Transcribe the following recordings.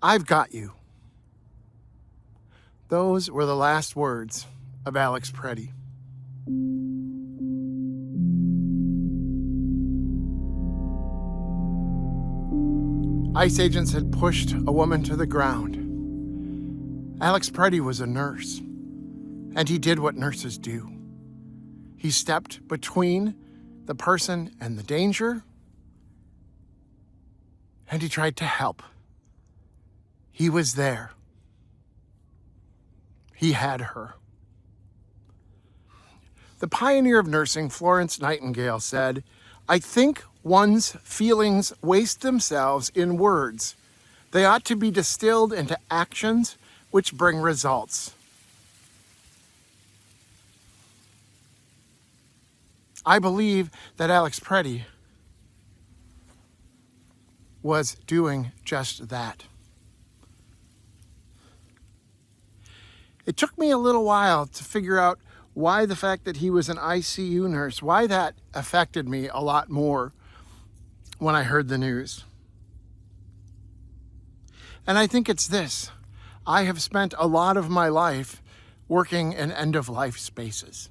I've got you. Those were the last words of Alex Pretti. ICE agents had pushed a woman to the ground. Alex Pretti was a nurse, and he did what nurses do. He stepped between the person and the danger, and he tried to help. He was there. He had her. The pioneer of nursing, Florence Nightingale, said, "I think one's feelings waste themselves in words. They ought to be distilled into actions which bring results." I believe that Alex Pretti was doing just that. It took me a little while to figure out why the fact that he was an ICU nurse, why that affected me a lot more when I heard the news. And I think it's this. I have spent a lot of my life working in end-of-life spaces.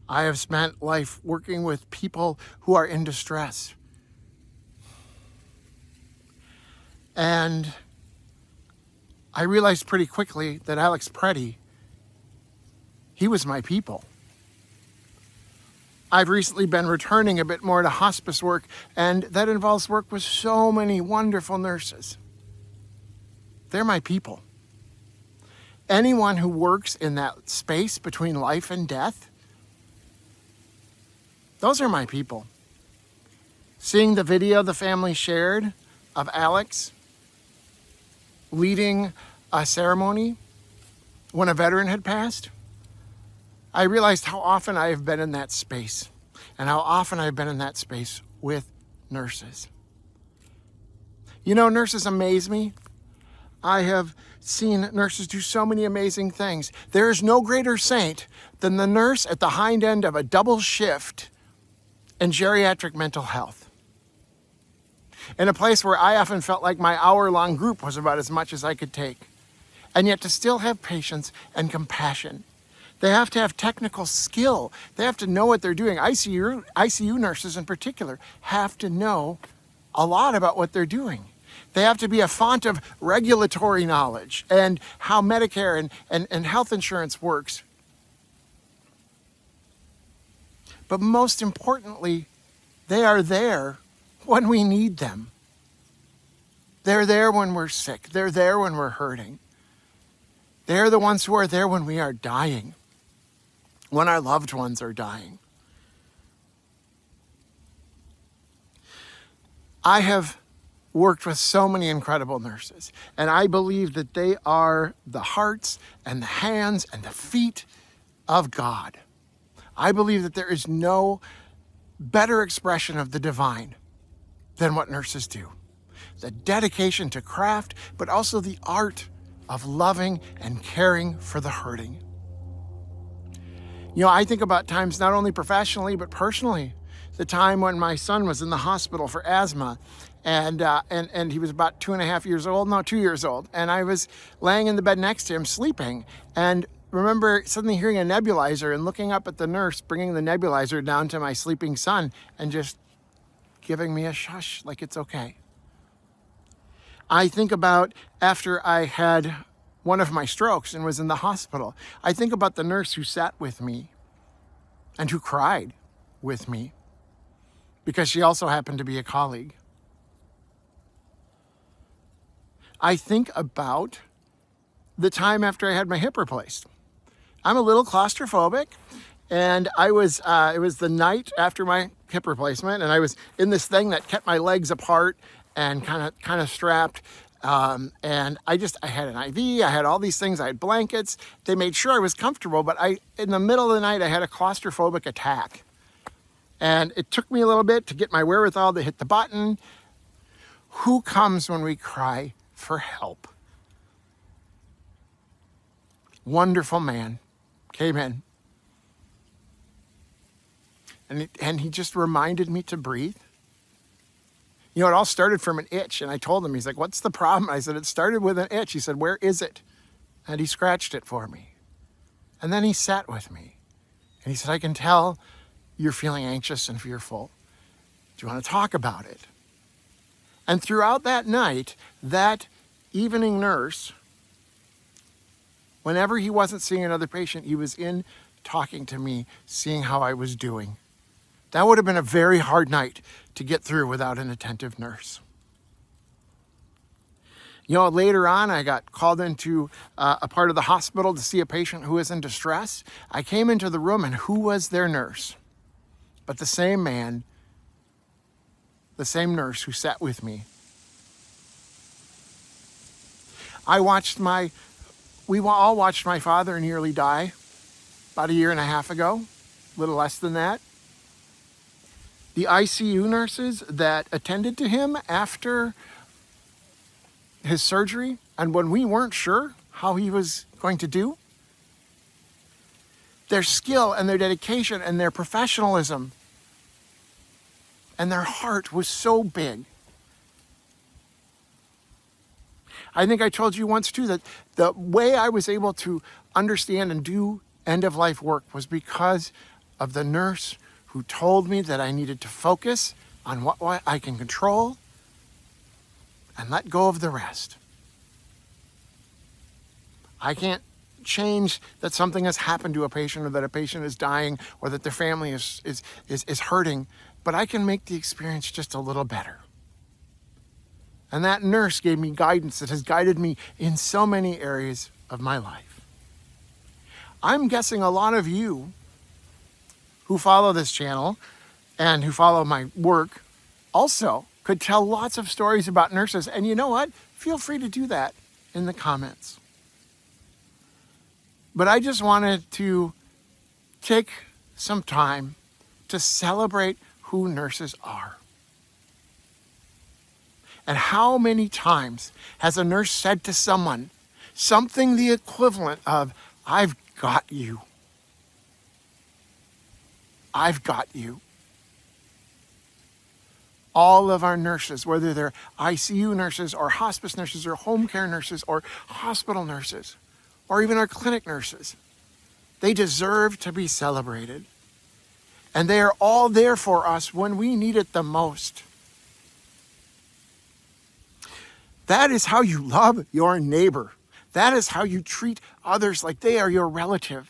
I have spent life working with people who are in distress. And I realized pretty quickly that Alex Pretti, he was my people. I've recently been returning a bit more to hospice work, and that involves work with so many wonderful nurses. They're my people. Anyone who works in that space between life and death, those are my people. Seeing the video the family shared of Alex leading a ceremony when a veteran had passed, I realized how often I have been in that space and how often I've been in that space with nurses. You know, nurses amaze me. I have seen nurses do so many amazing things. There is no greater saint than the nurse at the hind end of a double shift in geriatric mental health. In a place where I often felt like my hour-long group was about as much as I could take. And yet to still have patience and compassion. They have to have technical skill. They have to know what they're doing. ICU nurses in particular have to know a lot about what they're doing. They have to be a font of regulatory knowledge and how Medicare and health insurance works. But most importantly, they are there when we need them. They're there when we're sick. They're there when we're hurting. They're the ones who are there when we are dying, when our loved ones are dying. I have worked with so many incredible nurses, and I believe that they are the hearts and the hands and the feet of God. I believe that there is no better expression of the divine than what nurses do. The dedication to craft, but also the art of loving and caring for the hurting. You know, I think about times not only professionally, but personally. The time when my son was in the hospital for asthma, and he was about 2 years old, and I was laying in the bed next to him sleeping, and remember suddenly hearing a nebulizer and looking up at the nurse bringing the nebulizer down to my sleeping son and just giving me a shush, like it's okay. I think about after I had one of my strokes and was in the hospital, I think about the nurse who sat with me and who cried with me because she also happened to be a colleague. I think about the time after I had my hip replaced. I'm a little claustrophobic, and it was the night after my hip replacement, and I was in this thing that kept my legs apart and kind of strapped. And I had an IV, I had all these things, I had blankets. They made sure I was comfortable, but in the middle of the night, I had a claustrophobic attack. And it took me a little bit to get my wherewithal to hit the button. Who comes when we cry for help? Wonderful man came in. And he just reminded me to breathe. You know, it all started from an itch, and I told him, he's like, what's the problem? I said, it started with an itch. He said, where is it? And he scratched it for me. And then he sat with me, and he said, I can tell you're feeling anxious and fearful. Do you want to talk about it? And throughout that night, that evening nurse, whenever he wasn't seeing another patient, he was in talking to me, seeing how I was doing. That would have been a very hard night to get through without an attentive nurse. You know, later on, I got called into a part of the hospital to see a patient who was in distress. I came into the room, and who was their nurse? But the same man, the same nurse who sat with me. We all watched my father nearly die about 1.5 years ago, a little less than that. The ICU nurses that attended to him after his surgery, and when we weren't sure how he was going to do, their skill and their dedication and their professionalism and their heart was so big. I think I told you once too that the way I was able to understand and do end-of-life work was because of the nurse who told me that I needed to focus on what I can control and let go of the rest. I can't change that something has happened to a patient, or that a patient is dying, or that their family is hurting, but I can make the experience just a little better. And that nurse gave me guidance that has guided me in so many areas of my life. I'm guessing a lot of you who follow this channel and who follow my work also could tell lots of stories about nurses. And you know what? Feel free to do that in the comments. But I just wanted to take some time to celebrate who nurses are. And how many times has a nurse said to someone something the equivalent of, I've got you. I've got you. All of our nurses, whether they're ICU nurses or hospice nurses or home care nurses or hospital nurses or even our clinic nurses, they deserve to be celebrated. And they are all there for us when we need it the most. That is how you love your neighbor. That is how you treat others like they are your relative.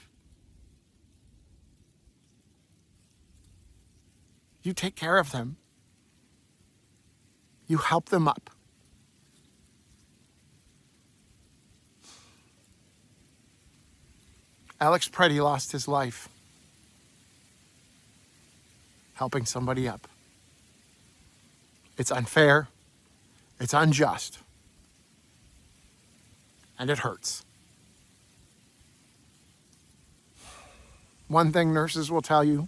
You take care of them. You help them up. Alex Pretti lost his life helping somebody up. It's unfair. It's unjust. And it hurts. One thing nurses will tell you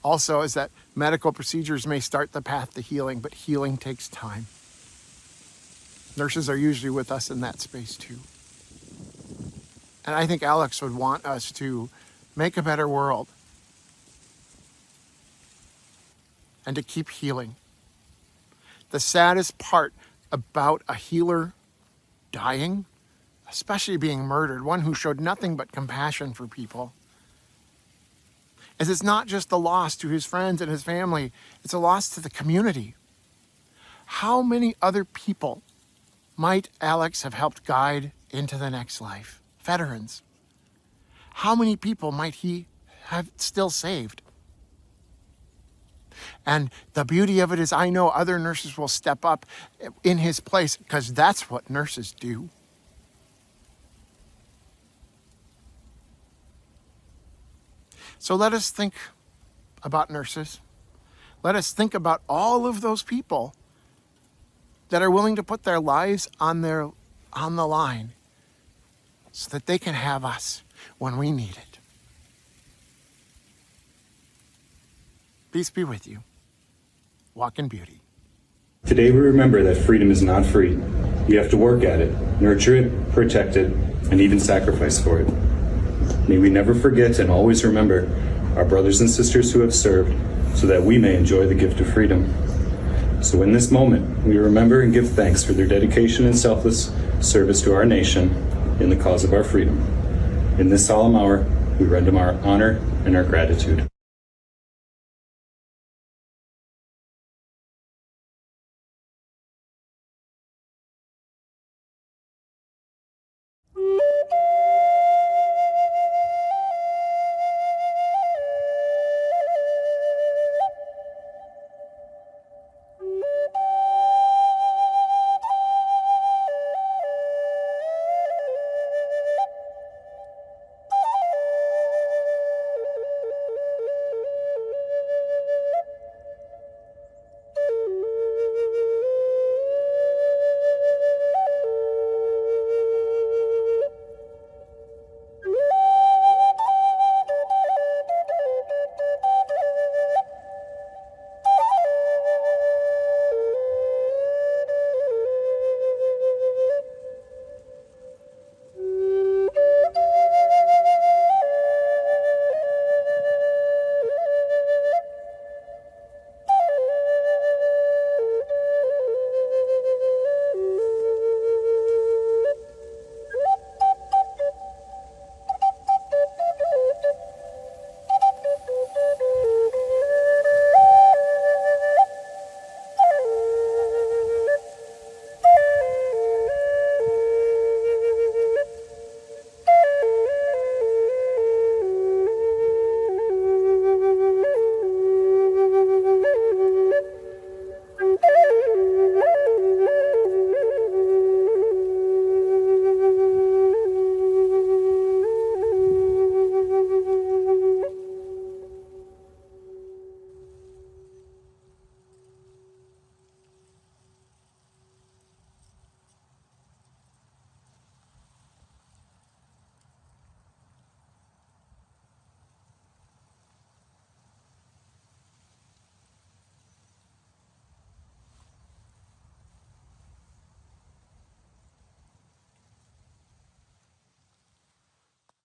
also is that medical procedures may start the path to healing, but healing takes time. Nurses are usually with us in that space too. And I think Alex would want us to make a better world and to keep healing. The saddest part about a healer dying, especially being murdered, one who showed nothing but compassion for people, is it's not just the loss to his friends and his family, it's a loss to the community. How many other people might Alex have helped guide into the next life? Veterans. How many people might he have still saved? And the beauty of it is I know other nurses will step up in his place because that's what nurses do. So let us think about nurses. Let us think about all of those people that are willing to put their lives on the line so that they can have us when we need it. Peace be with you. Walk in beauty. Today we remember that freedom is not free. You have to work at it, nurture it, protect it, and even sacrifice for it. May we never forget and always remember our brothers and sisters who have served so that we may enjoy the gift of freedom. So in this moment, we remember and give thanks for their dedication and selfless service to our nation in the cause of our freedom. In this solemn hour, we render our honor and our gratitude.